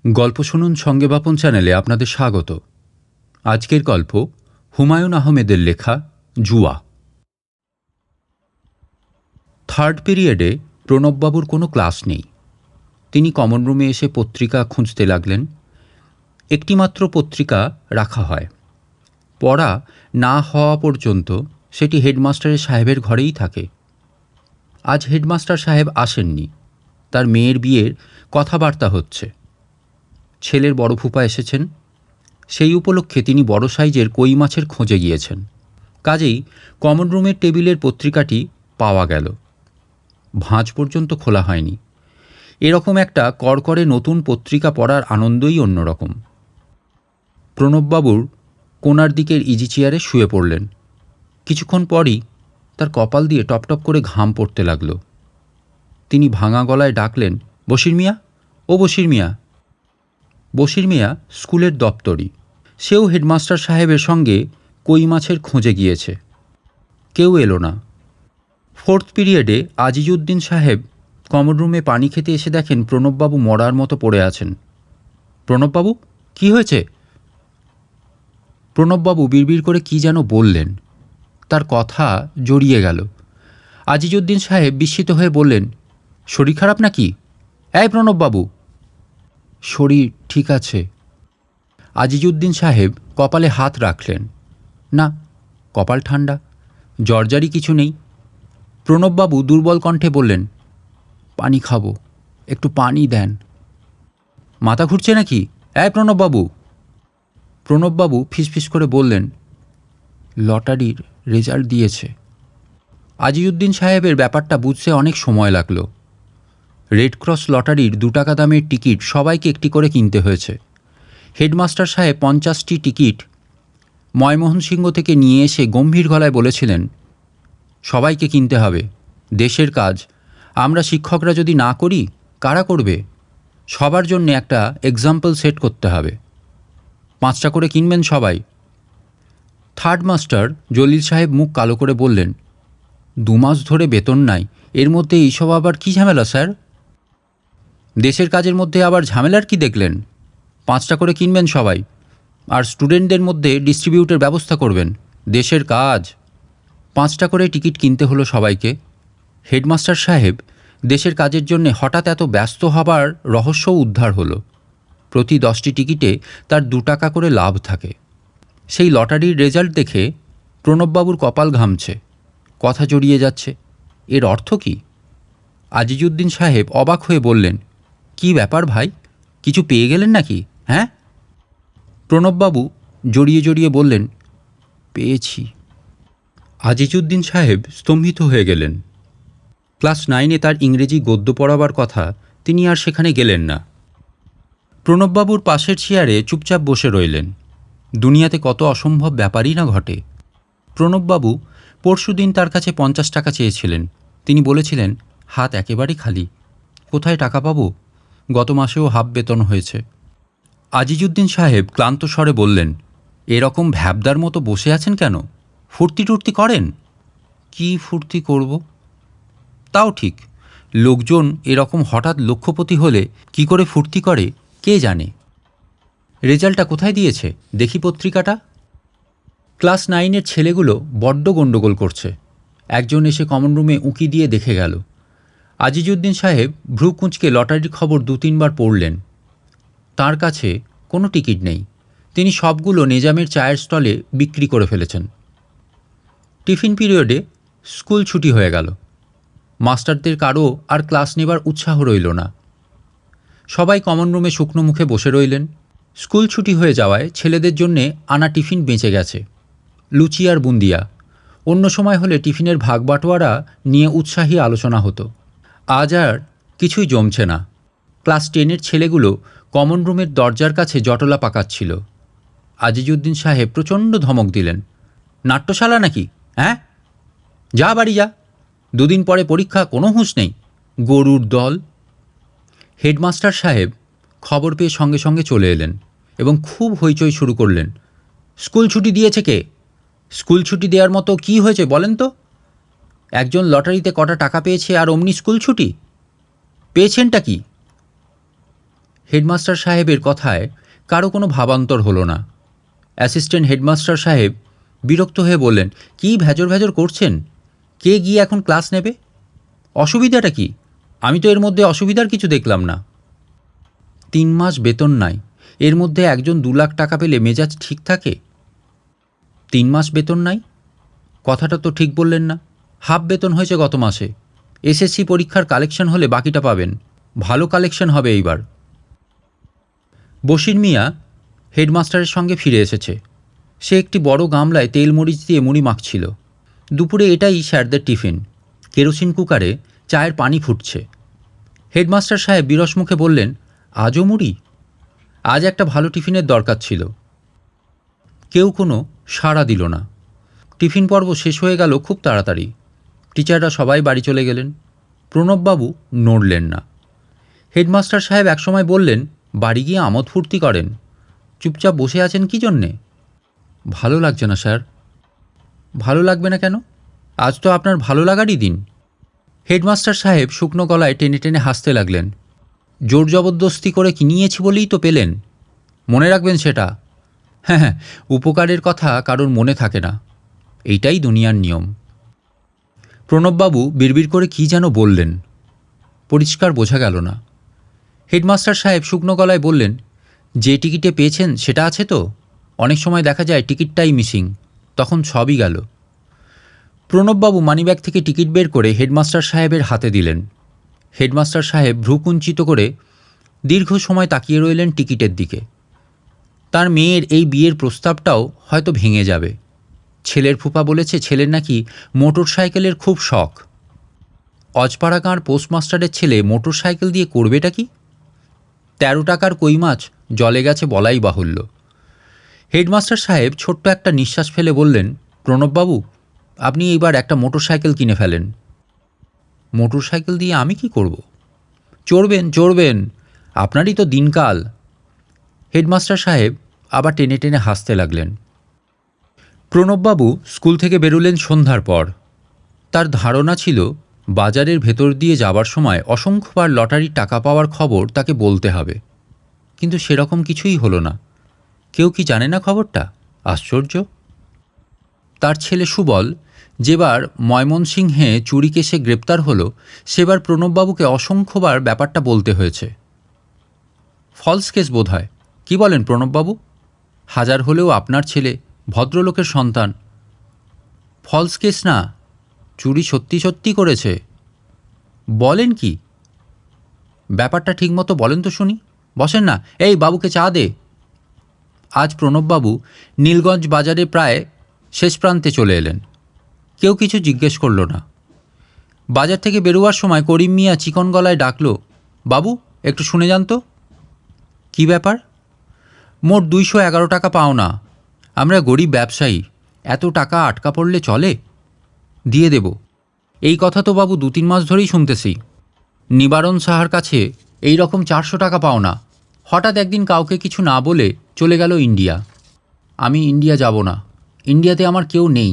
গল্প শুনুন সঙ্গেবাপন চ্যানেলে আপনাদের স্বাগত। আজকের গল্প হুমায়ুন আহমেদের লেখা জুয়া। থার্ড পিরিয়ডে প্রণববাবুর কোনো ক্লাস নেই। তিনি কমন রুমে এসে পত্রিকা খুঁজতে লাগলেন। একটিমাত্র পত্রিকা রাখা হয়, পড়া না হওয়া পর্যন্ত সেটি হেডমাস্টারের সাহেবের ঘরেই থাকে। আজ হেডমাস্টার সাহেব আসেননি, তার মেয়ের বিয়ের কথাবার্তা হচ্ছে। ছেলের বড় ফুপা এসেছেন, সেই উপলক্ষে তিনি বড় সাইজের কই মাছের খোঁজে গিয়েছেন। কাজেই কমন রুমের টেবিলের পত্রিকাটি পাওয়া গেল, ভাঁজ পর্যন্ত খোলা হয়নি। এরকম একটা কড়কড়ে নতুন পত্রিকা পড়ার আনন্দই অন্যরকম। প্রণববাবুর কোণার দিকের ইজি চেয়ারে শুয়ে পড়লেন। কিছুক্ষণ পরই তার কপাল দিয়ে টপটপ করে ঘাম পড়তে লাগল। তিনি ভাঙা গলায় ডাকলেন, বশির মিয়া, ও বশির মিয়া। বশির মিয়া স্কুলের দপ্তরি, সেও হেডমাস্টার সাহেবের সঙ্গে কই মাছের খোঁজে গিয়েছে। কেউ এলো না। ফোর্থ পিরিয়ডে আজিজউদ্দিন সাহেব কমন রুমে পানি খেতে এসে দেখেন প্রণববাবু মরার মতো পড়ে আছেন। প্রণববাবু, কি হয়েছে? প্রণববাবু বিড়বিড় করে কি যেন বললেন, তার কথা জড়িয়ে গেল। আজিজউদ্দিন সাহেব বিস্মিত হয়ে বললেন, শরীর খারাপ নাকি? এই প্রণববাবু। শরীর ঠিক আছে। আজিজউদ্দিন সাহেব কপালে হাত রাখলেন। না, কপাল ঠান্ডা, জ্বরজারি কিছু নেই। প্রণববাবু দুর্বল কণ্ঠে বললেন, পানি খাবো, একটু পানি দেন। মাথা ঘুরছে নাকি? এই প্রণববাবু। প্রণববাবু ফিসফিস করে বললেন, লটারির রেজাল্ট দিয়েছে। আজিজউদ্দিন সাহেবের ব্যাপারটা বুঝতে অনেক সময় লাগলো। রেড ক্রস লটারির 2 টাকা দামের টিকিট সবাইকে একটি করে কিনতে হয়েছে। হেডমাস্টার সাহেব 50টি টিকিট ময়মোহন সিংহ থেকে নিয়ে এসে গম্ভীর গলায় বলেছিলেন, সবাইকে কিনতে হবে, দেশের কাজ। আমরা শিক্ষকরা যদি না করি, কারা করবে? সবার জন্য একটা এক্সাম্পল সেট করতে হবে। 5টা করে কিনবেন সবাই। থার্ড মাস্টার জলিল সাহেব মুখ কালো করে বললেন, 2 মাস ধরে বেতন নাই, এর মধ্যে এইসব আবার কী ঝামেলা স্যার? দেশের কাজের মধ্যে আবার ঝামেলার কি দেখলেন? 5টা করে কিনবেন সবাই, আর স্টুডেন্টদের মধ্যে ডিস্ট্রিবিউটের ব্যবস্থা করবেন, দেশের কাজ। 5টা করে টিকিট কিনতে হলো সবাইকে। হেডমাস্টার সাহেব দেশের কাজের জন্যে হঠাৎ এত ব্যস্ত হবার রহস্যও উদ্ধার হলো। প্রতি 10টি টিকিটে তার 2 টাকা করে লাভ থাকে। সেই লটারির রেজাল্ট দেখে প্রণববাবুর কপাল ঘামছে, কথা জড়িয়ে যাচ্ছে। এর অর্থ কী? আজিজউদ্দিন সাহেব অবাক হয়ে বললেন, কি ব্যাপার ভাই, কিছু পেয়ে গেলেন নাকি? হ্যাঁ? প্রণববাবু জড়িয়ে জড়িয়ে বললেন, পেয়েছি। আজিজউদ্দিন সাহেব স্তম্ভিত হয়ে গেলেন। ক্লাস 9-এ তার ইংরেজি গদ্য পড়াবার কথা, তিনি আর সেখানে গেলেন না। প্রণববাবুর পাশের চেয়ারে চুপচাপ বসে রইলেন। দুনিয়াতে কত অসম্ভব ব্যাপারই না ঘটে। প্রণববাবু পরশুদিন তার কাছে 50 টাকা চেয়েছিলেন। তিনি বলেছিলেন, হাত একেবারেই খালি, কোথায় টাকা পাবো? গত মাসেও হাফ বেতন হয়েছে। আজিজউদ্দিন সাহেব ক্লান্ত স্বরে বললেন, এরকম ভ্যাবদার মতো বসে আছেন কেন? ফুর্তি টুর্তি করেন? কি ফুর্তি করব? তাও ঠিক, লোকজন এরকম হঠাৎ লক্ষপতি হলে কি করে ফুর্তি করে কে জানে। রেজাল্টটা কোথায় দিয়েছে দেখি পত্রিকাটা। ক্লাস 9-এর ছেলেগুলো বড্ড গণ্ডগোল করছে। একজন এসে কমন রুমে উঁকি দিয়ে দেখে গেল। আজিজউদ্দিন সাহেব ভ্রু কুঁচকে লটারির খবর 2-3 বার পড়লেন। তার কাছে কোনো টিকিট নেই, তিনি সবগুলো নিজামের চায়ের স্টলে বিক্রি করে ফেলেছেন। টিফিন পিরিয়ডে স্কুল ছুটি হয়ে গেল। মাস্টারদের কারও আর ক্লাস নেবার উৎসাহ রইল না। সবাই কমন রুমে শুকনো মুখে বসে রইলেন। স্কুল ছুটি হয়ে যাওয়ায় ছেলেদের জন্যে আনা টিফিন বেঁচে গেছে, লুচি আর বুন্দিয়া। অন্য সময় হলে টিফিনের ভাগ বাটোয়ারা নিয়ে উৎসাহী আলোচনা হতো। আজ আর কিছুই জমছে না। ক্লাস 10-এর ছেলেগুলো কমন রুমের দরজার কাছে জটলা পাকাচ্ছিল। আজিজউদ্দিন সাহেব প্রচণ্ড ধমক দিলেন, নাট্যশালা নাকি? হ্যাঁ, যা বাড়ি যা, 2 দিন পরে পরীক্ষা, কোনো হুঁশ নেই, গরুর দল। হেডমাস্টার সাহেব খবর পেয়ে সঙ্গে সঙ্গে চলে এলেন এবং খুব হইচই শুরু করলেন। স্কুল ছুটি দিয়েছে কে? স্কুল ছুটি দেওয়ার মতো কি হয়েছে বলেন তো? একজন লটারিতে কটা টাকা পেয়েছে আর অমনি স্কুল ছুটি? পেয়েছেনটা কি? হেডমাস্টার সাহেবের কথায় কারো কোনো ভাবান্তর হলো না। অ্যাসিস্ট্যান্ট হেডমাস্টার সাহেব বিরক্ত হয়ে বললেন, কী ভেজর ভেজর করছেন? কে গিয়ে এখন ক্লাস নেবে? অসুবিধাটা কি? আমি তো এর মধ্যে অসুবিধার কিছু দেখলাম না। 3 মাস বেতন নাই, এর মধ্যে একজন 2 লাখ টাকা পেলে মেজাজ ঠিক থাকে? 3 মাস বেতন নাই? কথাটা তো ঠিক বললেন না। হাফ বেতন হয়েছে গত মাসে। এসএসসি পরীক্ষার কালেকশন হলে বাকিটা পাবেন। ভালো কালেকশন হবে এইবার। বশির মিয়া হেডমাস্টারের সঙ্গে ফিরে এসেছে। সে একটি বড় গামলায় তেল মরিচ দিয়ে মুড়ি মাখছিল। দুপুরে এটাই স্যারদের টিফিন। কেরোসিন কুকারে চায়ের পানি ফুটছে। হেডমাস্টার সাহেব বিরস মুখে বললেন, আজও মুড়ি? আজ একটা ভালো টিফিনের দরকার ছিল। কেউ কোনো সাড়া দিল না। টিফিন পর্ব শেষ হয়ে গেল খুব তাড়াতাড়ি। টিচাররা সবাই বাড়ি চলে গেলেন। প্রণববাবু নড়লেন না। হেডমাস্টার সাহেব একসময় বললেন, বাড়ি গিয়ে আমোদ ফুর্তি করেন, চুপচাপ বসে আছেন কী জন্যে? ভালো লাগছে না স্যার। ভালো লাগবে না কেন? আজ তো আপনার ভালো লাগারই দিন। হেডমাস্টার সাহেব শুকনো গলায় টেনে টেনে হাসতে লাগলেন। জোর জবরদস্তি করে কিনিয়েছি বলেই তো পেলেন। মনে রাখবেন সেটা। হ্যাঁ হ্যাঁ, উপকারের কথা কারোর মনে থাকে না, এইটাই দুনিয়ার নিয়ম। প্রণববাবু বিড়বিড় করে কী যেন বললেন, পরিষ্কার বোঝা গেল না। হেডমাস্টার সাহেব শুকনো গলায় বললেন, যে টিকিটে পেয়েছেন সেটা আছে তো? অনেক সময় দেখা যায় টিকিটটাই মিসিং, তখন সবই গেল। প্রণববাবু মানিব্যাগ থেকে টিকিট বের করে হেডমাস্টার সাহেবের হাতে দিলেন। হেডমাস্টার সাহেব ভ্রুকুঞ্চিত করে দীর্ঘ সময় তাকিয়ে রইলেন টিকিটের দিকে। তার মেয়ের এই বিয়ের প্রস্তাবটাও হয়তো ভেঙে যাবে। ছেলের ফুপা বলেছে ছেলের নাকি মোটর সাইকেলের খুব শখ। অজপাড়া গাঁর পোস্টমাস্টারের ছেলে মোটর সাইকেল দিয়ে করবেটা কি? 13 টাকার কই মাছ জলে গেছে বলাই বাহুল্য। হেডমাস্টার সাহেব ছোট্ট একটা নিঃশ্বাস ফেলে বললেন, প্রণববাবু, আপনি এইবার একটা মোটর সাইকেল কিনে ফেলেন। মোটর সাইকেল দিয়ে আমি কি করব? চড়বেন চড়বেন, আপনারই তো দিনকাল। হেডমাস্টার সাহেব আবার টেনে টেনে হাসতে লাগলেন। প্রণববাবু স্কুল থেকে বেরোলেন সন্ধ্যার পর। তার ধারণা ছিল বাজারের ভেতর দিয়ে যাবার সময় অসংখ্যবার লটারির টাকা পাওয়ার খবর তাকে বলতে হবে, কিন্তু সেরকম কিছুই হলো না। কেউ কি জানে না খবরটা? আশ্চর্য। তার ছেলে সুবল যেবার ময়মনসিংহে চুরি কেসে গ্রেপ্তার হলো, সেবার প্রণববাবুকে অসংখ্যবার ব্যাপারটা বলতে হয়েছে। ফলস কেস বোধ হয়, কী বলেন প্রণববাবু? হাজার হলেও আপনার ছেলে, ভদ্রলোকের সন্তান। ফলস কেস না, চুরি সত্যি সত্যি করেছে। বলেন কি? ব্যাপারটা ঠিকমতো বলেন তো শুনি। বসেন না, এই বাবুকে চা দে। আজ প্রণববাবু নীলগঞ্জ বাজারে প্রায় শেষ প্রান্তে চলে এলেন। কেউ কিছু জিজ্ঞেস করল না। বাজার থেকে বেরোবার সময় করিম মিয়া চিকন গলায় ডাকল, বাবু একটু শুনে যান তো। কী ব্যাপার? মোট 211 টাকা পাওনা। আমরা গরিব ব্যবসায়ী, এত টাকা আটকা পড়লে চলে? দিয়ে দেব। এই কথা তো বাবু 2-3 মাস ধরেই শুনতেছি। নিবারণ সাহার কাছে এই রকম 400 টাকা পাওনা। হঠাৎ একদিন কাউকে কিছু না বলে চলে গেল ইন্ডিয়া। আমি ইন্ডিয়া যাব না, ইন্ডিয়াতে আমার কেউ নেই।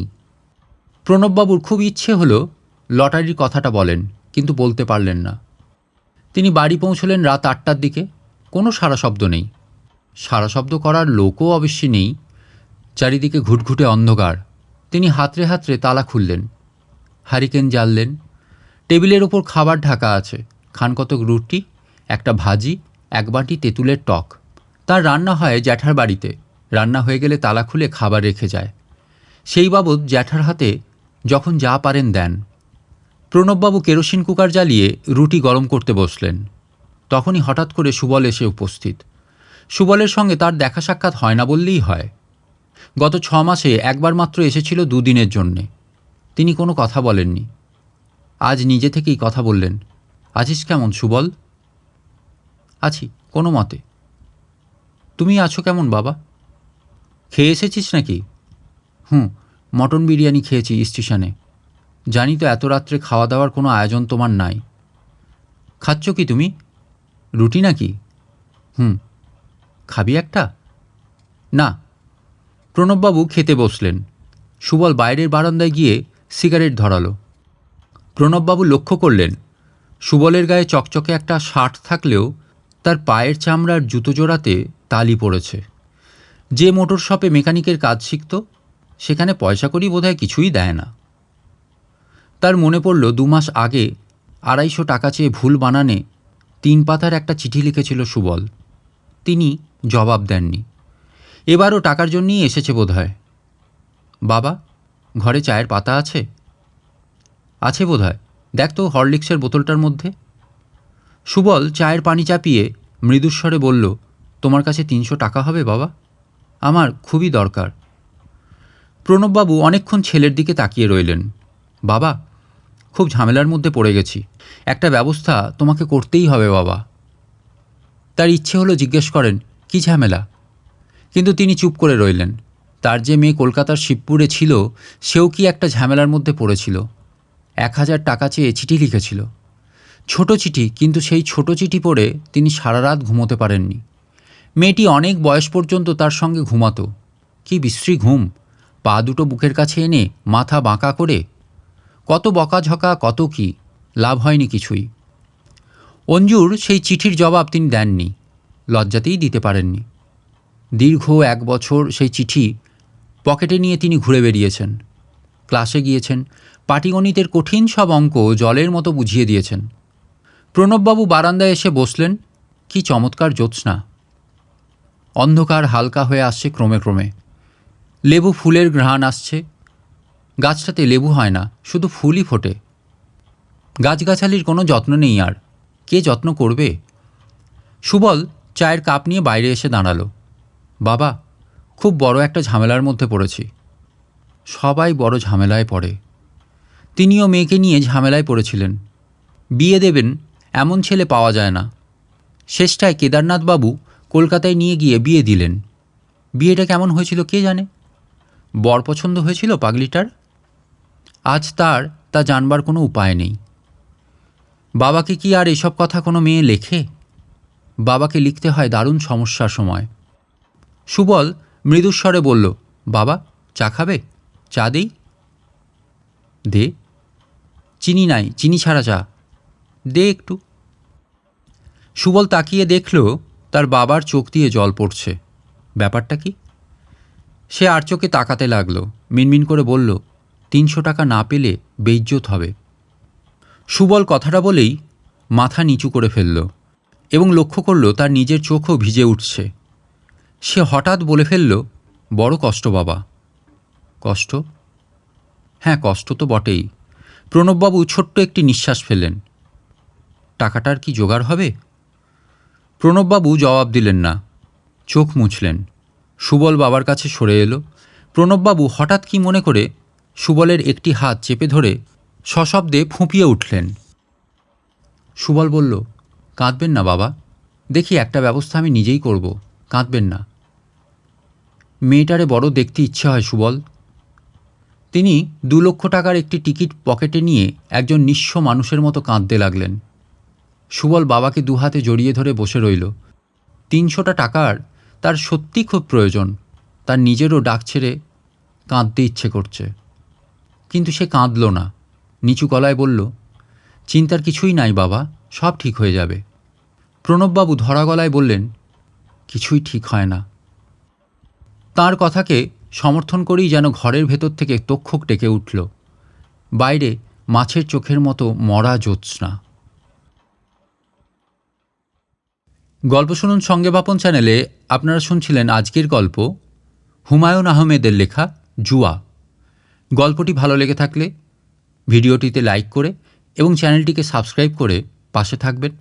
প্রণববাবুর খুব ইচ্ছে হলো লটারির কথাটা বলেন, কিন্তু বলতে পারলেন না। তিনি বাড়ি পৌঁছলেন রাত 8টার দিকে। কোনো সারা শব্দ নেই। সারা শব্দ করার লোকও অবশ্যই নেই। চারিদিকে ঘুটঘুটে অন্ধকার। তিনি হাতড়ে হাতড়ে তালা খুললেন, হারিকেন জ্বাললেন। টেবিলের ওপর খাবার ঢাকা আছে, খান কতক রুটি, একটা ভাজি, 1 বাটি তেঁতুলের টক। তার রান্না হয় জ্যাঠার বাড়িতে। রান্না হয়ে গেলে তালা খুলে খাবার রেখে যায়। সেই বাবদ জ্যাঠার হাতে যখন যা পারেন দেন। প্রণববাবু কেরোসিন কুকার জ্বালিয়ে রুটি গরম করতে বসলেন। তখনই হঠাৎ করে সুবল এসে উপস্থিত। সুবলের সঙ্গে তার দেখা সাক্ষাৎ হয় না বললেই হয়। গত 6 মাসে একবার মাত্র এসেছিল 2 দিনের জন্যে। তিনি কোনো কথা বলেননি। আজ নিজে থেকেই কথা বললেন, আছিস কেমন সুবল? আছি কোনো মতে। তুমি আছো কেমন বাবা? খেয়ে এসেছিস নাকি? মটন বিরিয়ানি খেয়েছি স্টেশনে। জানি তো এত রাত্রে খাওয়া দাওয়ার কোনো আয়োজন তোমার নাই। খাচ্ছ কি তুমি? রুটি নাকি? খাবি একটা? না। প্রণববাবু খেতে বসলেন। সুবল বাইরের বারান্দায় গিয়ে সিগারেট ধরালো। প্রণববাবু লক্ষ্য করলেন সুবলের গায়ে চকচকে একটা শার্ট থাকলেও তার পায়ের চামড়ার জুতো জোড়াতে তালি পড়েছে। যে মোটর শপে মেকানিকের কাজ শিখত সেখানে পয়সা করি বোধহয় কিছুই দেয় না। তার মনে পড়ল 2 মাস আগে 250 টাকা চেয়ে ভুল বানানে 3 পাতার একটা চিঠি লিখেছিল সুবল। তিনি জবাব দেননি। এবারও টাকার জন্যই এসেছে বোধহয়। বাবা, ঘরে চায়ের পাতা আছে? আছে বোধহয়, দেখ তো হরলিক্সের বোতলটার মধ্যে। সুবল চায়ের পানি চাপিয়ে মৃদুস্বরে বলল, তোমার কাছে 300 টাকা হবে বাবা? আমার খুবই দরকার। প্রণববাবু অনেকক্ষণ ছেলের দিকে তাকিয়ে রইলেন। বাবা, খুব ঝামেলার মধ্যে পড়ে গেছি, একটা ব্যবস্থা তোমাকে করতেই হবে বাবা। তার ইচ্ছে হলো জিজ্ঞেস করেন, কি ঝামেলা? কিন্তু তিনি চুপ করে রইলেন। তার যে মেয়ে কলকাতার শিবপুরে ছিল, সেও কি একটা ঝামেলার মধ্যে পড়েছিল। 1000 টাকা চেয়ে চিঠি লিখেছিল। ছোট চিঠি, কিন্তু সেই ছোট চিঠি পড়ে তিনি সারা রাত ঘুমোতে পারেননি। মেয়েটি অনেক বয়স পর্যন্ত তার সঙ্গে ঘুমাতো। কি বিশ্রী ঘুম! পা দুটো বুকের কাছে এনে মাথা বাঁকা করে। কত বকাঝকা, কত কি, লাভ হয়নি কিছুই। অঞ্জুর সেই চিঠির জবাব তিনি দেননি, লজ্জাতেই দিতে পারেননি। দীর্ঘ 1 বছর সেই চিঠি পকেটে নিয়ে তিনি ঘুরে বেরিয়েছেন। ক্লাসে গিয়েছেন, পাটিগণিতের কঠিন সব অঙ্ক জলের মতো বুঝিয়ে দিয়েছেন। প্রণববাবু বারান্দায় এসে বসলেন। কি চমৎকার জ্যোৎস্না! অন্ধকার হালকা হয়ে আসছে ক্রমে ক্রমে। লেবু ফুলের ঘ্রাণ আসছে। গাছটাতে লেবু হয় না, শুধু ফুলই ফোটে। গাছগাছালির কোনো যত্ন নেই আর, কে যত্ন করবে? সুবল চায়ের কাপ নিয়ে বাইরে এসে দাঁড়ালো। বাবা, খুব বড় একটা ঝামেলার মধ্যে পড়েছি। সবাই বড় ঝামেলায় পড়ে। তিনিও মেয়েকে নিয়ে ঝামেলায় পড়েছিলেন। বিয়ে দেবেন এমন ছেলে পাওয়া যায় না। শেষটায় কেদারনাথবাবু কলকাতায় নিয়ে গিয়ে বিয়ে দিলেন। বিয়েটা কেমন হয়েছিল কে জানে? বর পছন্দ হয়েছিল পাগলিটার? আজ তার তা জানবার কোনো উপায় নেই। বাবাকে কি আর এসব কথা কোনো মেয়ে লেখে? বাবাকে লিখতে হয় দারুণ সমস্যার সময়। সুবল মৃদুস্বরে বলল, বাবা, চা খাবে? চা দেই? দে। চিনি নাই, চিনি ছাড়া চা দে একটু। সুবল তাকিয়ে দেখল তার বাবার চোখ দিয়ে জল পড়ছে। ব্যাপারটা কি? সে আর চোখে তাকাতে লাগলো। মিনমিন করে বলল, 300 টাকা না পেলে বেইজ্জত হবে। সুবল কথাটা বলেই মাথা নিচু করে ফেলল এবং লক্ষ্য করল তার নিজের চোখও ভিজে উঠছে। সে হঠাৎ বলে ফেলল, বড় কষ্ট বাবা। কষ্ট? হ্যাঁ, কষ্ট তো বটেই। প্রণববাবু ছোট্ট একটি নিঃশ্বাস ফেললেন। টাকাটার কি জোগাড় হবে? প্রণববাবু জবাব দিলেন না, চোখ মুছলেন। সুবল বাবার কাছে সরে এলো। প্রণববাবু হঠাৎ কি মনে করে সুবলের একটি হাত চেপে ধরে সশব্দে ফুঁপিয়ে উঠলেন। সুবল বলল, কাঁদবেন না বাবা, দেখি একটা ব্যবস্থা আমি নিজেই করব, কাঁদবেন না। মেয়েটারে বড় দেখতে ইচ্ছে হয় সুবল। তিনি 2 লক্ষ টাকার একটি টিকিট পকেটে নিয়ে একজন নিঃস্ব মানুষের মতো কাঁদতে লাগলেন। সুবল বাবাকে 2 হাতে জড়িয়ে ধরে বসে রইল। 300টা টাকার তার সত্যি খুব প্রয়োজন। তার নিজেরও ডাক ছেড়ে কাঁদতে ইচ্ছে করছে, কিন্তু সে কাঁদল না। নিচু গলায় বলল, চিন্তার কিছুই নাই বাবা, সব ঠিক হয়ে যাবে। প্রণববাবু ধরা গলায় বললেন, কিছুই ঠিক হয় না। তাঁর কথাকে সমর্থন করেই যেন ঘরের ভেতর থেকে তক্ষক ডেকে উঠল। বাইরে মাছের চোখের মতো মরা জ্যোৎস্না। গল্প শুনুন সঙ্গে বাপন চ্যানেলে আপনারা শুনছিলেন আজকের গল্প হুমায়ুন আহমেদের লেখা জুয়া। গল্পটি ভালো লেগে থাকলে ভিডিওটিতে লাইক করে এবং চ্যানেলটিকে সাবস্ক্রাইব করে পাশে থাকবেন।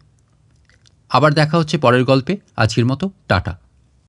আবার দেখা হচ্ছে পরের গল্পে। আজকের মতো টাটা।